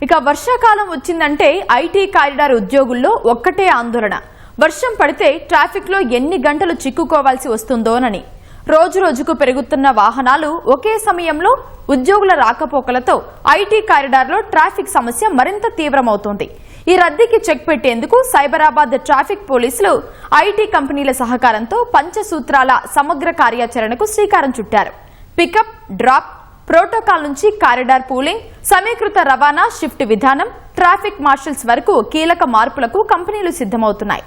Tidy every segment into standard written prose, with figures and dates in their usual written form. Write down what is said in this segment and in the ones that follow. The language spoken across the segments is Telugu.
ఇక వర్షాకాలం వచ్చిందంటే ఐటీ కారిడార్ ఉద్యోగుల్లో ఒక్కటే ఆందోళన. వర్షం పడితే ట్రాఫిక్ లో ఎన్ని గంటలు చిక్కుకోవాల్సి వస్తుందోనని. రోజు రోజుకు పెరుగుతున్న వాహనాలు ఒకే సమయంలో ఉద్యోగుల రాకపోకలతో ఐటీ కారిడార్ లో ట్రాఫిక్ సమస్య మరింత తీవ్రమవుతోంది. ఈ రద్దీకి చెక్ పెట్టేందుకు సైబరాబాద్ ట్రాఫిక్ పోలీసులు ఐటీ కంపెనీల సహకారంతో పంచసూత్రాల సమగ్ర కార్యాచరణకు శ్రీకారం చుట్టారు. పికప్, డ్రాప్, ప్రోటోకాల్ నుంచి కారిడార్ పూలింగ్, సమీకృత రవాణా, షిఫ్ట్ విధానం, ట్రాఫిక్ మార్షల్స్ వరకు కీలక మార్పులకు కంపెనీలు సిద్ధమవుతున్నాయి.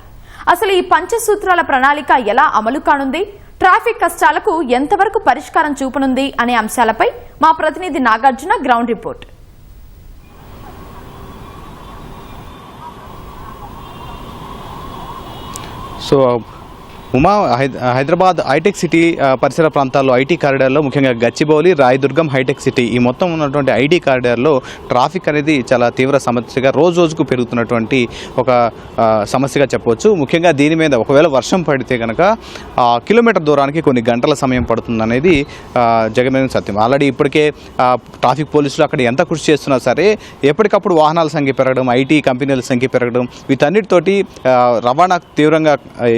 అసలు ఈ పంచసూత్రాల ప్రణాళిక ఎలా అమలు కానుంది, ట్రాఫిక్ కష్టాలకు ఎంతవరకు పరిష్కారం చూపనుంది అనే అంశాలపై మా ప్రతినిధి Nagarjuna ground report. So Uma, Hyderabad హైటెక్ సిటీ పరిసర ప్రాంతాల్లో ఐటీ కారిడార్లో ముఖ్యంగా గచ్చిబౌలి, రాయదుర్గం, హైటెక్ సిటీ ఈ మొత్తం ఉన్నటువంటి ఐటీ కారిడార్లో ట్రాఫిక్ అనేది చాలా తీవ్ర సమస్యగా రోజు రోజుకు పెరుగుతున్నటువంటి ఒక సమస్యగా చెప్పవచ్చు. ముఖ్యంగా దీని మీద ఒకవేళ వర్షం పడితే కనుక కిలోమీటర్ దూరానికి కొన్ని గంటల సమయం పడుతుందనేది జగమైన సత్యం. ఆల్రెడీ ఇప్పటికే ట్రాఫిక్ పోలీసులు అక్కడ ఎంత కృషి చేస్తున్నా సరే ఎప్పటికప్పుడు వాహనాల సంఖ్య పెరగడం, ఐటీ కంపెనీల సంఖ్య పెరగడం, వీటన్నిటితోటి రవాణా తీవ్రంగా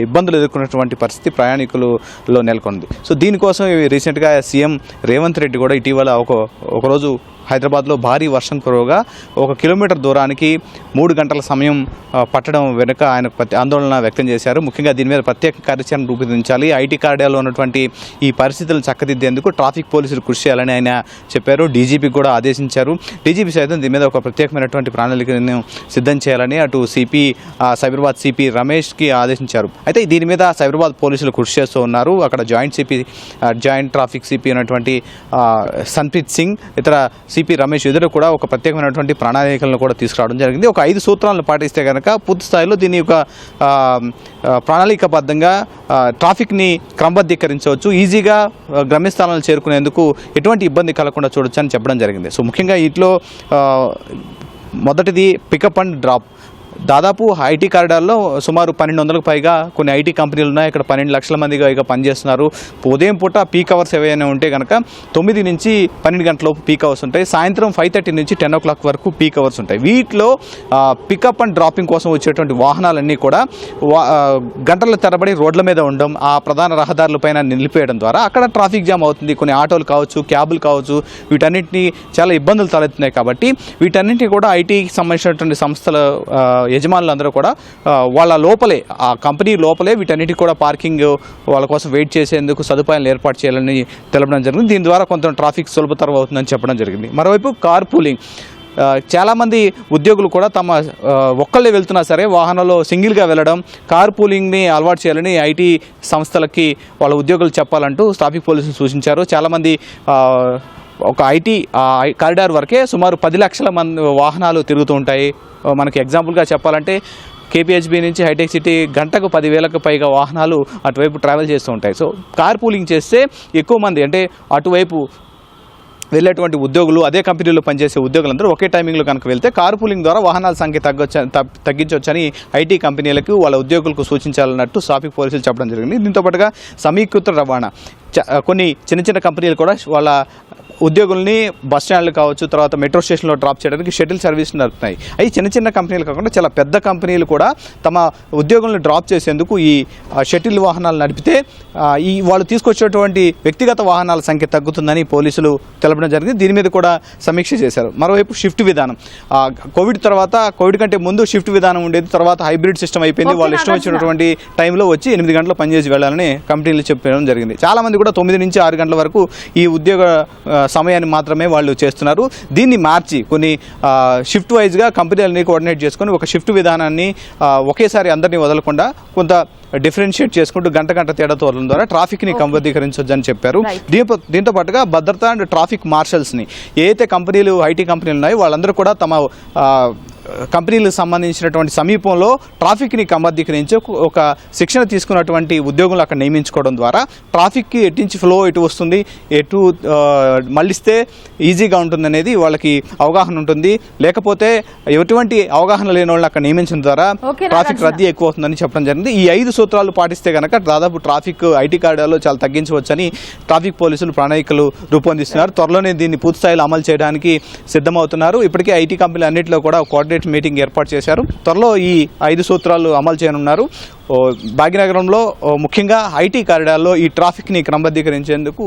ఇబ్బందులు ఎదుర్కొన్నటువంటి పరిస్థితి ప్రయాణికులలో నెలకొంది. సో దీనికోసం రీసెంట్గా సీఎం రేవంత్ రెడ్డి కూడా ఇటీవల ఒకరోజు హైదరాబాద్లో భారీ వర్షం కురవగా 1 కిలోమీటర్ దూరానికి 3 గంటల సమయం పట్టడం వెనుక ఆయన ఆందోళన వ్యక్తం చేశారు. ముఖ్యంగా దీని మీద ప్రత్యేక కార్యాచరణ రూపొందించాలి, ఐటీ కారిడార్లో ఉన్నటువంటి ఈ పరిస్థితులను చక్కదిద్దేందుకు ట్రాఫిక్ పోలీసులు కృషి చేయాలని ఆయన చెప్పారు. డీజీపీకి కూడా ఆదేశించారు. డీజీపీ సైతం దీని మీద ఒక ప్రత్యేకమైనటువంటి ప్రణాళికను సిద్ధం చేయాలని అటు సైబరాబాద్ సిపి రమేష్కి ఆదేశించారు. అయితే దీని మీద సైబరాబాద్ పోలీసులు కృషి చేస్తూ ఉన్నారు. అక్కడ జాయింట్ ట్రాఫిక్ సిపి అయినటువంటి సన్ప్రీత్ సింగ్, ఇతర సిపి రమేష్ ఎదురు కూడా ఒక ప్రత్యేకమైనటువంటి ప్రణాళికలను కూడా తీసుకురావడం జరిగింది. ఒక 5 సూత్రాలను పాటిస్తే కనుక పూర్తి స్థాయిలో దీని యొక్క ప్రణాళికబద్ధంగా ట్రాఫిక్ని క్రమబద్ధీకరించవచ్చు, ఈజీగా గమ్యస్థానాలు చేరుకునేందుకు ఎటువంటి ఇబ్బంది కలగకుండా చూడొచ్చు అని చెప్పడం జరిగింది. సో ముఖ్యంగా వీటిలో మొదటిది పికప్ అండ్ డ్రాప్. దాదాపు ఐటీ కారిడార్లో సుమారు 1200కు పైగా కొన్ని ఐటీ కంపెనీలు ఉన్నాయి. ఇక్కడ 12 లక్షల మందిగా ఇక పనిచేస్తున్నారు. ఉదయం పూట పీక్ అవర్స్ ఏవైనా ఉంటే కనుక 9 నుంచి 12 గంటలలోపు పీక్ అవర్స్ ఉంటాయి. సాయంత్రం 5:30 నుంచి 10 o'clock వరకు పీక్ అవర్స్ ఉంటాయి. వీటిలో పికప్ అండ్ డ్రాపింగ్ కోసం వచ్చేటువంటి వాహనాలన్నీ కూడా గంటల తరబడి రోడ్ల మీద ఉండడం, ఆ ప్రధాన రహదారులపైన నిలిపేయడం ద్వారా అక్కడ ట్రాఫిక్ జామ్ అవుతుంది. కొన్ని ఆటోలు కావచ్చు, క్యాబులు కావచ్చు, వీటన్నిటిని చాలా ఇబ్బందులు తలెత్తున్నాయి. కాబట్టి వీటన్నింటినీ కూడా ఐటీకి సంబంధించినటువంటి సంస్థల యజమానులందరూ కూడా వాళ్ళ లోపలే, ఆ కంపెనీ లోపలే వీటన్నిటికి కూడా పార్కింగ్ వాళ్ళ కోసం వెయిట్ చేసేందుకు సదుపాయాలు ఏర్పాటు చేయాలని తెలపడం జరిగింది. దీని ద్వారా కొంత ట్రాఫిక్ సులభతరం అవుతుందని చెప్పడం జరిగింది. మరోవైపు కార్ పూలింగ్. చాలామంది ఉద్యోగులు కూడా తమ ఒక్కళ్ళే వెళ్తున్నా సరే వాహనంలో సింగిల్గా వెళ్ళడం, కార్ పూలింగ్ని అలవాటు చేయాలని ఐటీ సంస్థలకి వాళ్ళ ఉద్యోగులు చెప్పాలంటూ ట్రాఫిక్ పోలీసులు సూచించారు. చాలామంది ఒక ఐటీ కారిడార్ వరకే సుమారు 10 లక్షల మంది వాహనాలు తిరుగుతూ ఉంటాయి. మనకి ఎగ్జాంపుల్గా చెప్పాలంటే కేపీహెచ్బీ నుంచి హైటెక్ సిటీ గంటకు 10,000కు పైగా వాహనాలు అటువైపు ట్రావెల్ చేస్తూ ఉంటాయి. సో కార్ పూలింగ్ చేస్తే ఎక్కువ మంది, అంటే అటువైపు వెళ్ళేటువంటి ఉద్యోగులు, అదే కంపెనీలో పనిచేసే ఉద్యోగులందరూ ఒకే టైమింగ్లో కనుక వెళ్తే కార్ పూలింగ్ ద్వారా వాహనాల సంఖ్య తగ్గించవచ్చని ఐటీ కంపెనీలకు వాళ్ళ ఉద్యోగులకు సూచించాలన్నట్టు ట్రాఫిక్ పోలీసులు చెప్పడం జరిగింది. దీంతో పాటుగా సమీకృత రవాణా. కొన్ని చిన్న కంపెనీలు కూడా వాళ్ళ ఉద్యోగుల్ని బస్ స్టాండ్లు కావచ్చు, తర్వాత మెట్రో స్టేషన్లో డ్రాప్ చేయడానికి షటిల్ సర్వీస్ నడుపుతున్నాయి. అవి చిన్న కంపెనీలు కాకుండా చాలా పెద్ద కంపెనీలు కూడా తమ ఉద్యోగులను డ్రాప్ చేసేందుకు ఈ షటిల్ వాహనాలు నడిపితే వాళ్ళు తీసుకొచ్చేటువంటి వ్యక్తిగత వాహనాల సంఖ్య తగ్గుతుందని పోలీసులు తెలపడం జరిగింది. దీని మీద కూడా సమీక్ష చేశారు. మరోవైపు షిఫ్ట్ విధానం. కోవిడ్ తర్వాత, కోవిడ్ కంటే ముందు షిఫ్ట్ విధానం ఉండేది, తర్వాత హైబ్రిడ్ సిస్టమ్ అయిపోయింది. వాళ్ళు ఇష్టం వచ్చినటువంటి టైంలో వచ్చి 8 గంటలు పనిచేసి వెళ్ళాలని కంపెనీలు చెప్పడం జరిగింది. చాలామంది కూడా 9 నుంచి 6 గంటల వరకు ఈ ఉద్యోగ సమయాన్ని మాత్రమే వాళ్ళు చేస్తున్నారు. దీన్ని మార్చి కొన్ని షిఫ్ట్ వైజ్గా కంపెనీలని కోఆర్డినేట్ చేసుకొని ఒక షిఫ్ట్ విధానాన్ని ఒకేసారి అందరినీ వదలకుండా కొంత డిఫరెన్షియేట్ చేసుకుంటూ గంట తేడాతో వదలడం ద్వారా ట్రాఫిక్ని క్రమబద్ధీకరించొచ్చని చెప్పారు. దీంతో పాటుగా భద్రత అండ్ ట్రాఫిక్ మార్షల్స్ని, ఏదైతే కంపెనీలు ఐటీ కంపెనీలు ఉన్నాయో వాళ్ళందరూ కూడా తమ కంపెనీలకు సంబంధించినటువంటి సమీపంలో ట్రాఫిక్ని క్రమబద్ధీకరించి ఒక శిక్షణ తీసుకున్నటువంటి ఉద్యోగులు అక్కడ నియమించుకోవడం ద్వారా ట్రాఫిక్కి ఎట్టించి ఫ్లో ఎటు వస్తుంది, ఎటు మళ్ళిస్తే ఈజీగా ఉంటుంది అనేది వాళ్ళకి అవగాహన ఉంటుంది. లేకపోతే ఎటువంటి అవగాహన లేని వాళ్ళని అక్కడ నియమించడం ద్వారా ట్రాఫిక్ రద్దీ ఎక్కువ అవుతుందని చెప్పడం జరిగింది. ఈ 5 సూత్రాలు పాటిస్తే కనుక దాదాపు ట్రాఫిక్ ఐటీ కారిడార్లో చాలా తగ్గించవచ్చని ట్రాఫిక్ పోలీసులు ప్రణాళికలు రూపొందిస్తున్నారు. త్వరలోనే దీన్ని పూర్తి స్థాయిలో అమలు చేయడానికి సిద్ధమవుతున్నారు. ఇప్పటికే ఐటీ కంపెనీలు అన్నింటిలో కూడా కోఆర్డినేట్ మీటింగ్ ఏర్పాటు చేశారు. త్వరలో ఈ 5 సూత్రాలు అమలు చేయనున్నారు. భాగ్యనగరంలో ముఖ్యంగా ఐటీ కారిడార్లో ఈ ట్రాఫిక్ని క్రమబద్ధీకరించేందుకు